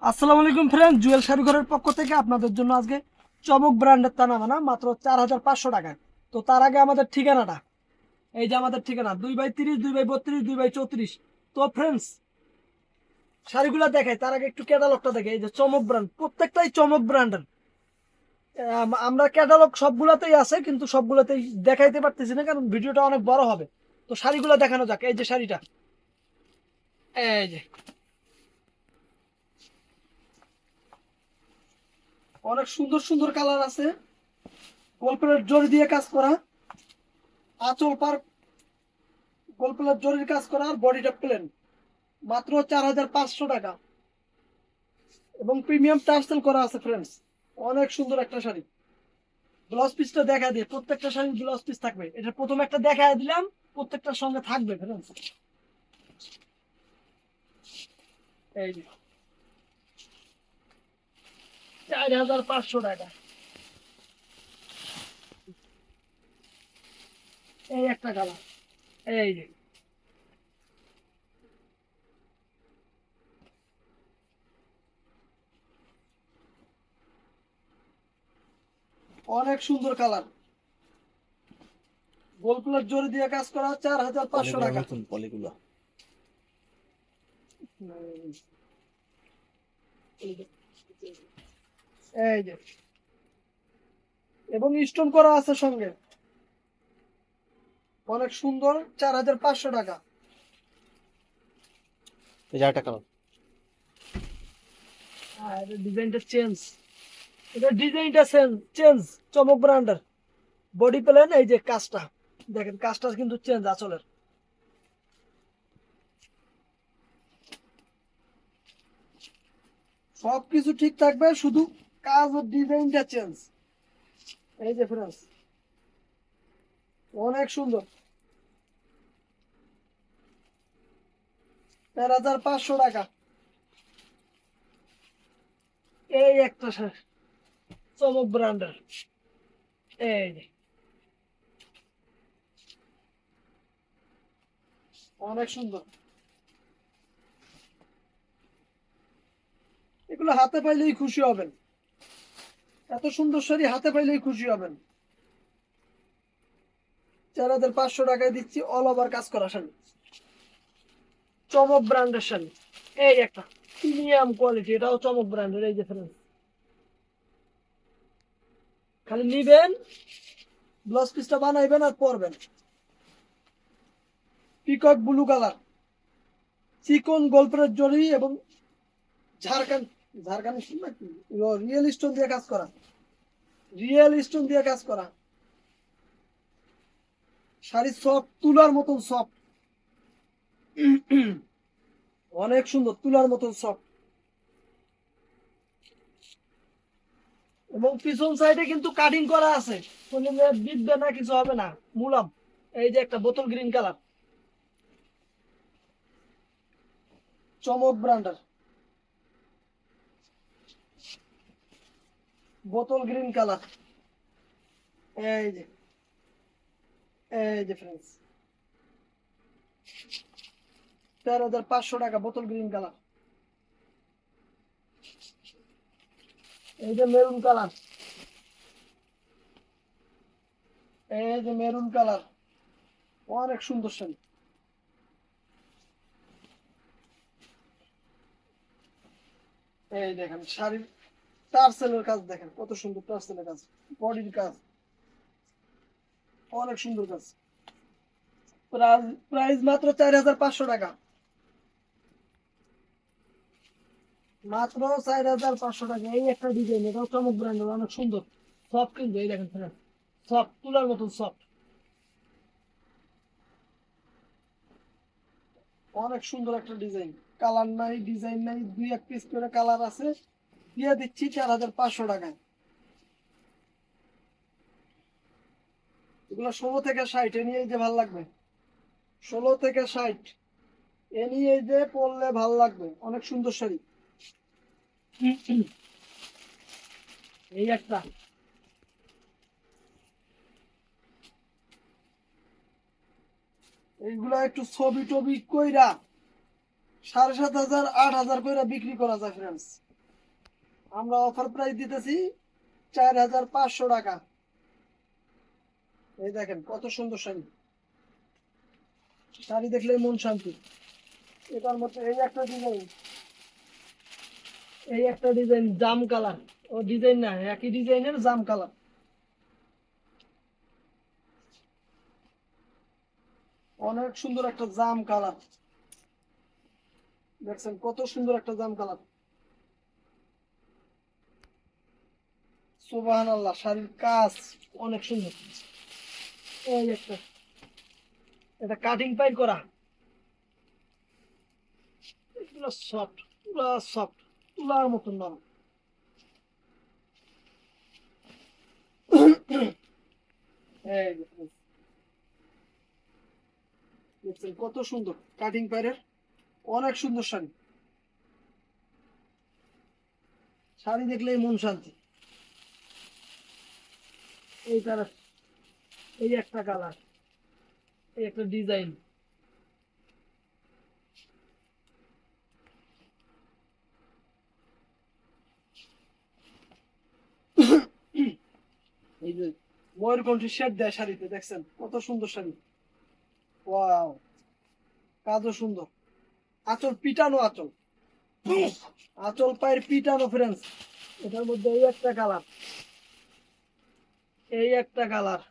আসসালামু আলাইকুম ফ্রেন্ড, জুয়েল শাড়িঘরের পক্ষ থেকে আপনাদের জন্য আজকে চমক ব্র্যান্ডের তানা বানা মাত্র 4,500 টাকায়। তো তার আগে আমাদের ঠিকানাটা, এই যে আমাদের ঠিকানা 2/30, 2/32, 2/34। তো ফ্রেন্ডস, শাড়িগুলো দেখাই তার আগে একটু ক্যাটালগটা দেখে। এই যে চমক ব্র্যান্ড, প্রত্যেকটাই চমক ব্র্যান্ডের। আমরা ক্যাটালগ সবগুলাতেই আছে, কিন্তু সবগুলাতেই দেখাইতে পারতেছি না কারণ ভিডিওটা অনেক বড় হবে। তো শাড়িগুলো দেখানো যাক। এই যে শাড়িটা, এই যে অনেক সুন্দর সুন্দর কালার আছে, গল্পের জরি দিয়ে কাজ করা, আঁচল পার গোলপালার জরির কাজ করা, আর বডিটা প্লেন। মাত্র 4,500 টাকা, এবং প্রিমিয়াম টার্সেল করা আছে ফ্রেন্ডস। অনেক সুন্দর একটা শাড়ি। ব্লাউজ পিসটা দেখা দিয়ে, প্রত্যেকটা শাড়ির ব্লাউজ পিস থাকবে। এটা প্রথম একটা দেখা দিলাম, প্রত্যেকটার সঙ্গে থাকবে ফ্রেন্ডস। এই যে 4,500 টাকা। এই একটা কালার, এই যে অনেক সুন্দর কালার, গোলপালার জরি দিয়ে কাজ করা, 4,500 টাকা। নতুন পলিগুলো। এই যে, এবং স্টোন করা আছে সঙ্গে। অনেক সুন্দর, 4,500 টাকা। এই যে একটা কালার। আর ডিজাইনটা চেঞ্জ, এটা ডিজাইনটা চেঞ্জ চেঞ্জ চমক ব্র্যান্ডের। বডি প্লেন, এই যে কাজটা দেখেন, কাজটা কিন্তু চেঞ্জ আসলের। সবকিছু ঠিক থাকবে, শুধু কাজ ও ডিজাইনটা চেঞ্জ। এই যে ফ্রেন্ডস, অনেক সুন্দর। 4,500 টাকা। এই একটা চমক ব্র্যান্ডের, এই যে অনেক সুন্দর। এগুলো হাতে পাইলেই খুশি হবেন, এত সুন্দর শাড়ি হাতে পাইলেই খুশি হবেন। 4,500 টাকায় দিচ্ছি অল ওভার কাজ করা শাড়ি, চমক ব্র্যান্ডের শাড়ি। এই একটা প্রিমিয়াম কোয়ালিটি, এটাও চমক ব্র্যান্ডের। এই যে ফ্রেন্ডস, খালি নিবেন, ব্লাউজ পিসটা বানাইবেন আর পরবেন। পিকক ব্লু কালার, চিকন গল্পের জরি এবং ঝাড়খান ঝাড়খান নাকি রিয়েল স্টোন দিয়ে কাজ করা, রিয়েল স্টোন দিয়ে কাজ করা। শাড়ি সফট, তুলার মতন সফট। অনেক সুন্দর, তুলার মতন সফট। এবং পিছন সাইডে কিন্তু কাটিং করা আছে, কোনো বিদ্যা না, কিছু হবে না, মুলাম। এই যে একটা বোতল গ্রিন কালার, চমক ব্র্যান্ডের বোতল গ্রিন কালার। এই যে, এই যে ফ্রেন্ডস, 4,500 টাকা, বোতল গ্রিন কালার। এই যে মেরুন কালার, এই যে মেরুন কালার, অনেক সুন্দর শাড়ি। এই দেখেন শাড়ির টার্সেলের কাজ, দেখেন কত সুন্দর টার্সেলের কাজ, বডির কাজ, অনেক সুন্দর কাজ। প্রাইস প্রাইস মাত্র 4,500 টাকা, মাত্র 4,500 টাকা। এই একটা ডিজাইন, এটাও চমক ব্র্যান্ডের, অনেক সুন্দর, সফট কিন্তু। এই দেখেন ফ্রেন্ড, সফট, তুলার মতন সফট, অনেক সুন্দর একটা ডিজাইন। কালার নাই, ডিজাইন নাই, দুই এক পিস করে কালার আছে। দিয়ে দিচ্ছি 4,500 টাকায়। এগুলো 16 থেকে 60, এ নিয়ে যে ভাল লাগবে। 16 থেকে 60, এ নিয়ে যে পরলে ভাল লাগবে, অনেক সুন্দর শাড়ি। এই একটা, এইগুলা একটু ছবি টবি কইরা 7,500, 8,000 কইরা বিক্রি করা যায় ফ্রেন্ডস। আমরা অফার প্রাইস দিতেছি 4500 টাকা। এই দেখেন কত সুন্দর শাড়ি, শাড়ি দেখলে মন শান্তি। এটার মধ্যে এই একটা ডিজাইন জাম কালার, ও ডিজাইন না, একই ডিজাইনের জাম কালার, অনেক সুন্দর একটা জাম কালার। দেখছেন কত সুন্দর একটা জাম কালার, সুবহানাল্লাহ। শাড়ির কাজ অনেক সুন্দর। এই একটা, এটা কাটিং পাই করা, এগুলো সফট, পুরা সফট, তুলার মতন নরম। এই দেখেন, দেখছেন কত সুন্দর কাটিং পাইরের, অনেক সুন্দর শাড়ি। শাড়ি দেখলেই মন শান্তি। এই কালার, এই একটা কালার, এই একটা ডিজাইন। এই যে ময়ূরকণ্ঠী শেড দেয় শাড়িতে, দেখছেন কত সুন্দর শাড়ি। ওয়াও, কাজও সুন্দর, আঁচল পিটানো আঁচল, আঁচল পায়ের পিটানো ফ্রেন্ডস। এটার মধ্যে এই একটা কালার, এই একটা কালার,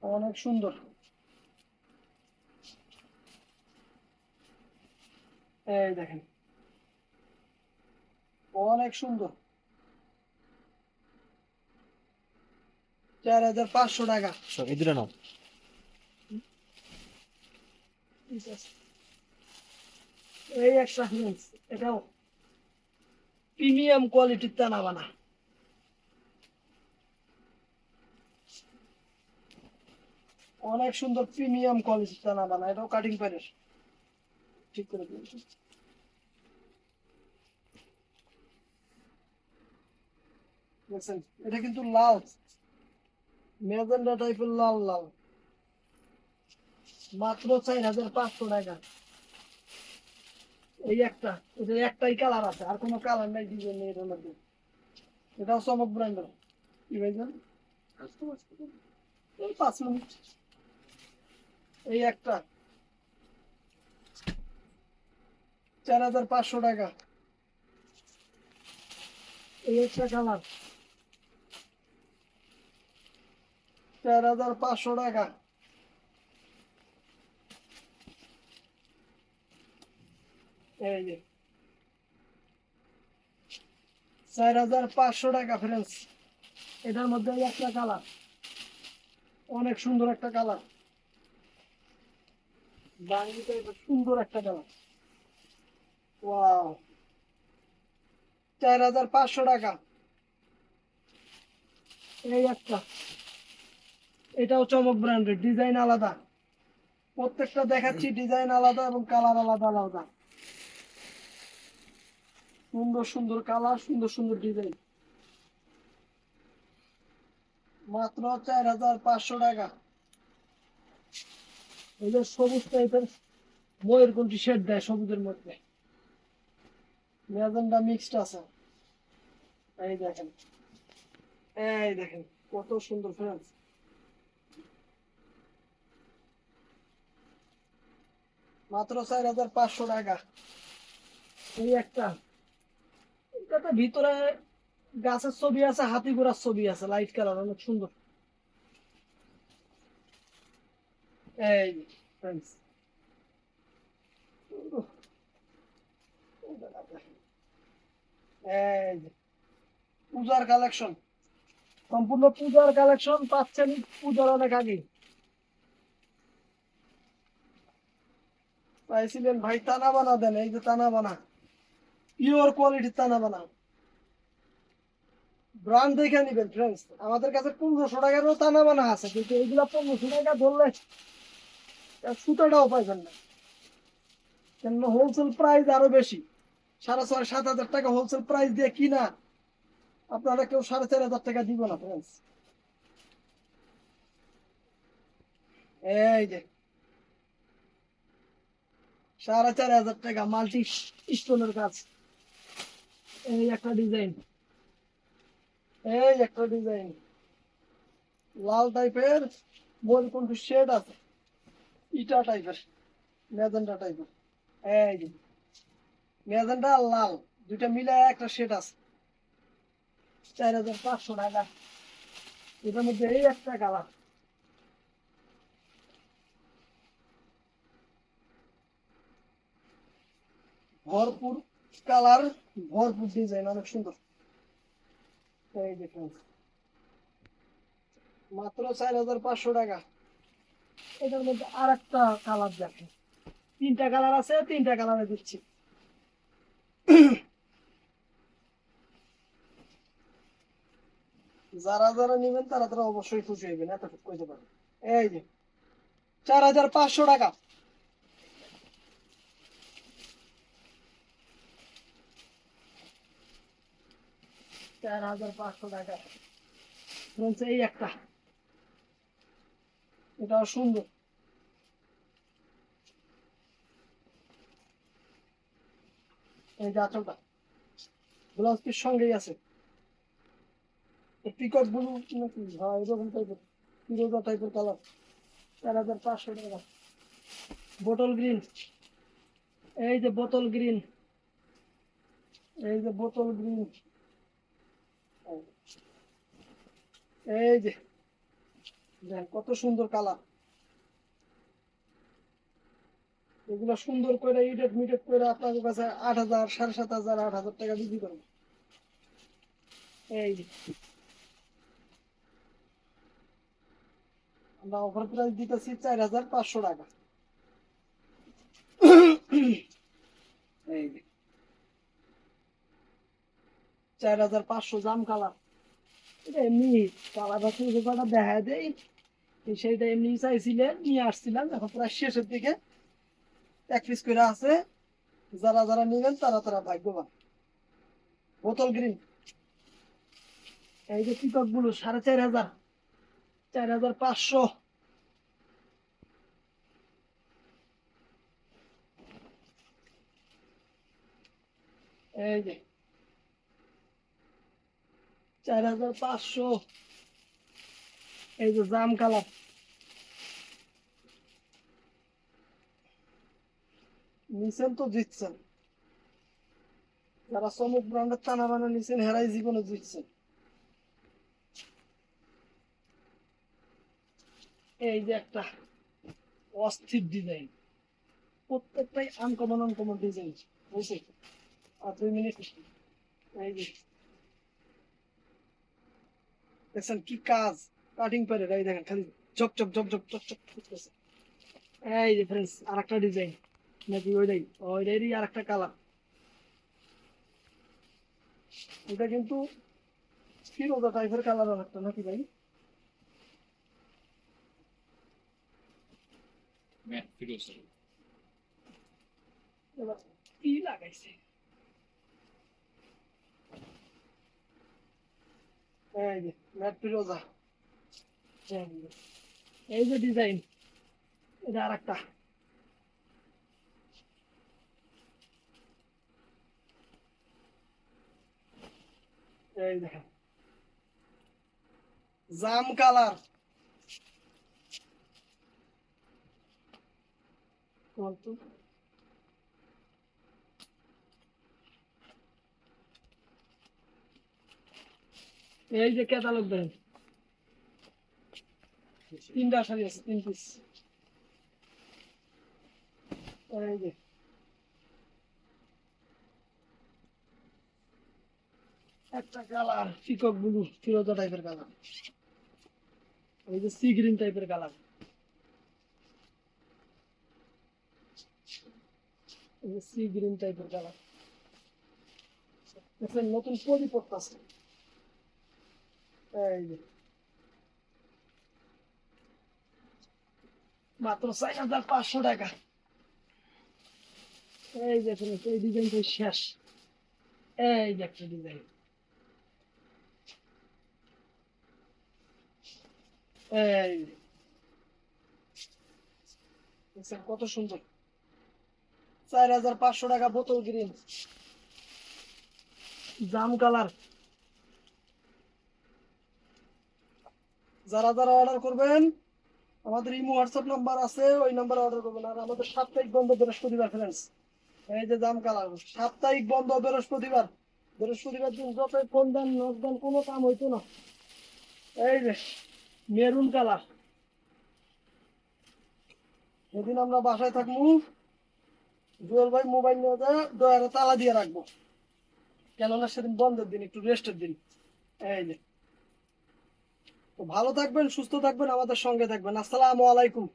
অনেক সুন্দর। এই দেখেন অনেক সুন্দর, 4500 টাকা। সব এই দুটো নাও। ঠিক আছে। এই একটা ফ্রেন্ডস, এটাও প্রিমিয়াম কোয়ালিটির টানা বানা, অনেক সুন্দর প্রিমিয়াম কোয়ালিটির টানা বানা, এটাও কাটিং পারের। ঠিক করে দিয়েছি। দেখছেন এটা কিন্তু লাল, মেজেন্ডা টাইপের লাল লাল, মাত্র 4500 টাকা। এই একটা, এটা একটাই কালার আছে, আর কোনো কালার নাই ডিজাইন নেই এটার মধ্যে। এটাও চমক ব্র্যান্ডের। কি ভাইজান, এই 5 মিনিট। এই একটা 4500 টাকা। এই একটা কালার 4500 টাকা। এই যে 4500 টাকা ফ্রেন্ডস। এটার মধ্যে এই একটা কালার, অনেক সুন্দর একটা কালার, বাঙ্গিতে এটা সুন্দর একটা কালার। ওয়াও, 4500 টাকা। এই একটা, এটাও চমক ব্র্যান্ডের, ডিজাইন আলাদা, প্রত্যেকটা দেখাচ্ছি ডিজাইন আলাদা এবং কালার আলাদা আলাদা। সুন্দর সুন্দর কালার, সুন্দর সুন্দর ডিজাইন, মাত্র 4500 টাকা। এই যে সবুজ টাইপের ময়ূরকণ্ঠী শেড দেয় সবুজের মধ্যে, ম্যাজেন্ডা মিক্সড আছে। এই দেখেন, এই দেখেন কত সুন্দর ফ্রেন্ডস, মাত্র 4500 টাকা। এই একটা, এটাতে ভিতরে গাছের ছবি আছে, হাতি ঘোড়ার ছবি আছে, লাইট কালার, অনেক সুন্দর। এই ফ্রেন্ডস, এই যে পূজার কালেকশন, সম্পূর্ণ পূজার কালেকশন পাচ্ছেন পূজার অনেক আগে। পাইছিলেন ভাই টানা বানা দেন, এই যে টানা বানা, পিওর কোয়ালিটির টানা বানা, ব্র্যান্ড দেখে নিবেন ফ্রেন্ডস। আমাদের কাছে 1500 টাকারও টানা বানা আছে, কিন্তু এইগুলা 1500 টাকা ধরলে সুতাটাও পাইবেন না, কেন হোলসেল প্রাইস আরো বেশি। 6500-7000 টাকা হোলসেল প্রাইস দিয়ে কিনা আপনারা কেউ 4500 টাকা দিব না ফ্রেন্ডস। এই যে 4,500 টাকা মাল্টি স্টোনের কাজ। এই একটা ডিজাইন, এই একটা ডিজাইন লাল টাইপের মরিকন্ঠ শেড আছে, ইটা টাইপের, ম্যাজেন্টা টাইপের। এই যে ম্যাজেন্টা আর লাল দুইটা মিলে একটা শেড আছে, 4,500 টাকা। এটার মধ্যে এই একটা কালার, ভরপুর কালার, ভরপুর ডিজাইন, অনেক সুন্দর। এই দেখুন মাত্র 4,500 টাকা। এটার মধ্যে আর একটা কালার দেখেন, তিনটা কালার আছে, তিনটা কালারে দিচ্ছি। যারা যারা নেবেন তারা তারা অবশ্যই খুশি হইবেন, এতটুকু কইতে পারেন। এই যে 4,500 টাকা। 4,500 টাকা। বলছে এই একটা, এটাও সুন্দর। এই যে আঁচলটা ব্লাউজ পিস সঙ্গেই আছে। পিকক ব্লু নাকি, হ্যাঁ এরকম টাইপের ফিরোজা টাইপের কালার। 4,500 টাকা। বোতল গ্রিন, এই যে বোতল গ্রিন, এই যে বোতল গ্রিন, এই যে দেখ কত সুন্দর কালার। এগুলো সুন্দর করে ইডেট মিডেট করে আপনাদের কাছে 8,000, 7,500, 8,000 টাকা বিক্রি করবো। এই যে আমরা অফার প্রাইস দিতেছি 4,500 টাকা। এই যে 4,500 জাম কালার। এটা এমনি কালার আছে, ব্যাপারটা দেখা দেয়, সেইটা এমনি চাইছিলেন নিয়ে আসছিলাম, এখন প্রায় শেষের দিকে এক পিস করে আছে। যারা যারা নেবেন তারা তারা ভাগ্যবান। বোতল গ্রিন, এই যে পিকক ব্লু 4,500, 4,500। এই যে 4,500। এই যে জাম কালার, নিছেন তো জিতছেন। যারা চমক ব্র্যান্ডের টানা বানা নিছেন হেরাই জীবনে জিতছেন। এই যে একটা অস্থির ডিজাইন, প্রত্যেকটাই আনকমন আনকমন ডিজাইন, বুঝছি। আর 2 মিনিট। এই যে দেখছেন কি কাজ, কাটিং করে এই দেখেন খালি ঝকঝক ঝকঝক চকচক করতেছে। এই যে ফ্রেন্ডস আর একটা ডিজাইন, নাকি ওইটাই, ওইটারই আর একটা কালার। এটা কিন্তু ফিরোজা টাইপের কালার আর একটা, নাকি ভাই? ম্যাট ফিরোজ। এবার কি লাগাইছে? এই যে ম্যাট ফিরোজা। এই যে ডিজাইন, এটা আর একটা। এই দেখেন জাম কালার। এই যে ক্যাটালগ দেখেন, তিনটা শাড়ি আছে, 3 পিস। এই যে একটা কালার পিকক ব্লু ফিরোজা টাইপের কালার, এই যে সি গ্রিন টাইপের কালার, এই যে সি গ্রিন টাইপের কালার। দেখছেন নতুন পরি পড়তেছে। এই যে মাত্র 4,500 টাকা। এই যে friends, এই ডিজাইনটা শেষ। এই যে একটা ডিজাইন, এই যে দেখছেন কত সুন্দর। 4,500 টাকা বোতল গ্রিন, জাম কালার। যারা যারা অর্ডার করবেন আমাদের ইমো হোয়াটসঅ্যাপ নাম্বার আছে, ওই নাম্বারে অর্ডার করবেন। আর আমাদের সাপ্তাহিক বন্ধ বৃহস্পতিবার ফ্রেন্ডস। এই যে জাম কালার, সাপ্তাহিক বন্ধ বৃহস্পতিবার। বৃহস্পতিবার দিন যত ফোন দেন নক দেন কোনো কাম হইতো না। এই যে মেরুন কালার, যেদিন আমরা বাসায় থাকবো জুয়েল ভাই মোবাইল নিয়ে যায় ডয়ারে তালা দিয়ে রাখবো, কেননা সেদিন বন্ধের দিন, একটু রেস্টের দিন। এই যে, তো ভালো থাকবেন, সুস্থ থাকবেন, আমাদের সঙ্গে থাকবেন। আসসালামু আলাইকুম।